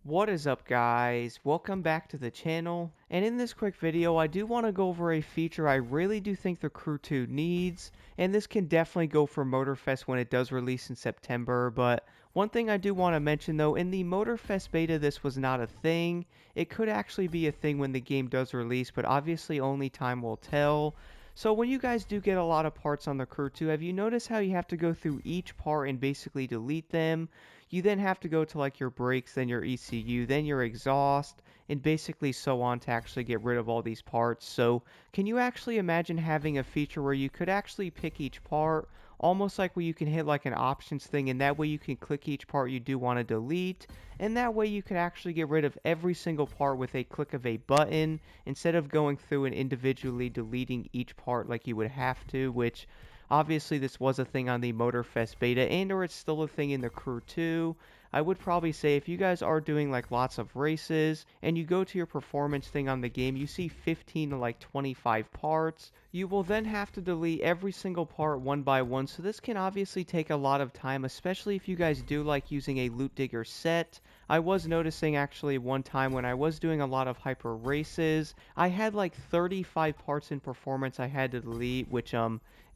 What is up, guys? Welcome back to the channel, and in this quick video I do want to go over a feature I really do think the Crew 2 needs, and this can definitely go for Motorfest when it does release in September. But one thing I do want to mention though, in the Motorfest beta this was not a thing. It could actually be a thing when the game does release, but obviously only time will tell. So when you guys do get a lot of parts on the Crew 2, have you noticed how you have to go through each part and basically delete them? You then have to go to like your brakes, then your ECU, then your exhaust, and basically so on to actually get rid of all these parts. So can you actually imagine having a feature where you could actually pick each part, almost like where you can hit like an options thing, and that way you can click each part you do want to delete, and that way you can actually get rid of every single part with a click of a button, instead of going through and individually deleting each part like you would have to, which obviously this was a thing on the Motorfest beta, and or it's still a thing in the Crew 2. I would probably say if you guys are doing like lots of races and you go to your performance thing on the game, you see 15 to like 25 parts, you will then have to delete every single part one by one. So this can obviously take a lot of time, especially if you guys do like using a loot digger set. I was noticing actually one time when I was doing a lot of hyper races, I had like 35 parts in performance I had to delete, which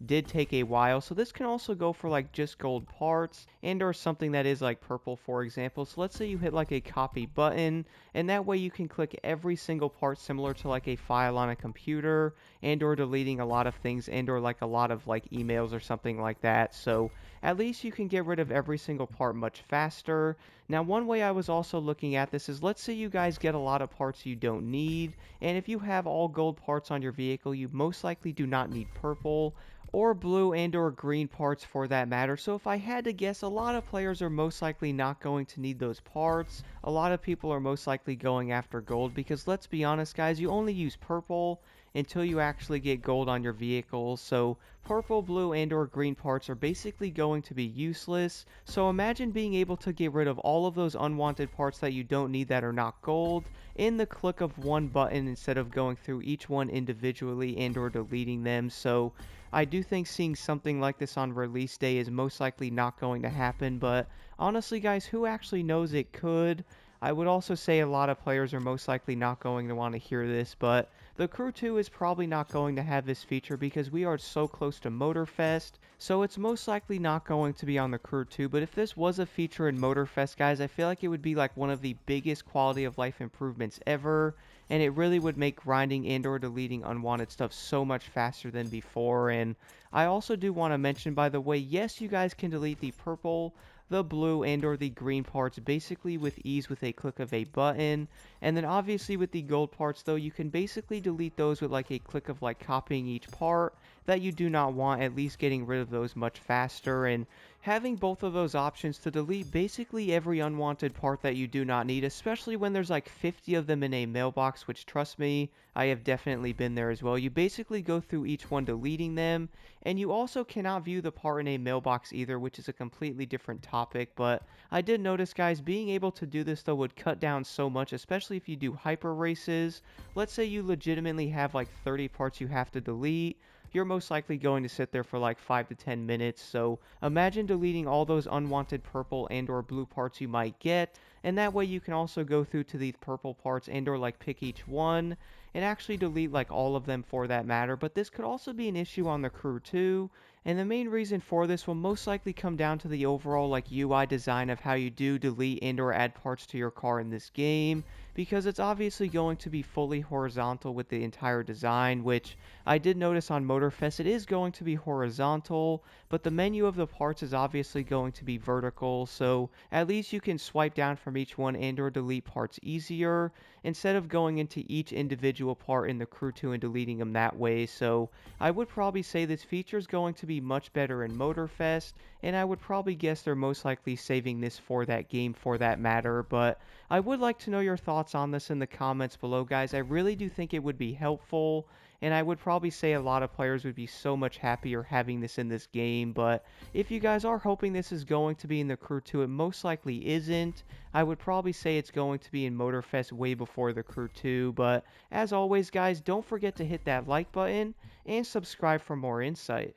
did take a while. So this can also go for like just gold parts and or something that is like purple, for example. So let's say you hit like a copy button, and that way you can click every single part similar to like a file on a computer, and or deleting a lot of things, and or like a lot of like emails or something like that. So at least you can get rid of every single part much faster. Now one way I was also looking at this is, let's say you guys get a lot of parts you don't need, and if you have all gold parts on your vehicle, you most likely do not need purple or blue and or green parts for that matter. So if I had to guess, a lot of players are most likely not going to need those parts. A lot of people are most likely going after gold, because let's be honest guys, you only use purple until you actually get gold on your vehicle. So purple, blue, and or green parts are basically going to be useless. So imagine being able to get rid of all of those unwanted parts that you don't need that are not gold in the click of one button, instead of going through each one individually and or deleting them. So I do think seeing something like this on release day is most likely not going to happen, but honestly guys, who actually knows, it could. I would also say a lot of players are most likely not going to want to hear this, but the Crew 2 is probably not going to have this feature because we are so close to Motorfest, so it's most likely not going to be on the Crew 2. But if this was a feature in Motorfest, guys, I feel like it would be like one of the biggest quality of life improvements ever, and it really would make grinding and or deleting unwanted stuff so much faster than before. And I also do want to mention, by the way, yes, you guys can delete the purple, the blue, and or the green parts basically with ease with a click of a button. And then obviously with the gold parts though, you can basically delete those with like a click of like copying each part that you do not want, at least getting rid of those much faster. And having both of those options to delete basically every unwanted part that you do not need, especially when there's like 50 of them in a mailbox, which trust me, I have definitely been there as well. You basically go through each one deleting them, and you also cannot view the part in a mailbox either, which is a completely different topic. But I did notice guys, being able to do this though would cut down so much, especially if you do hyper races. Let's say you legitimately have like 30 parts you have to delete, you're most likely going to sit there for like 5 to 10 minutes. So imagine deleting all those unwanted purple and or blue parts you might get, and that way you can also go through to these purple parts and or like pick each one and actually delete like all of them for that matter. But this could also be an issue on the Crew 2, and the main reason for this will most likely come down to the overall like UI design of how you do delete and or add parts to your car in this game, because it's obviously going to be fully horizontal with the entire design, which I did notice on Motorfest it is going to be horizontal, but the menu of the parts is obviously going to be vertical, so at least you can swipe down from each one and or delete parts easier, instead of going into each individual part in the Crew 2 and deleting them that way. So I would probably say this feature is going to be much better in Motorfest, and I would probably guess they're most likely saving this for that game for that matter. But I would like to know your thoughts on this in the comments below, guys. I really do think it would be helpful, and I would probably say a lot of players would be so much happier having this in this game. But if you guys are hoping this is going to be in the Crew 2, it most likely isn't. I would probably say it's going to be in Motorfest way before the Crew 2. But as always guys, don't forget to hit that like button and subscribe for more insight.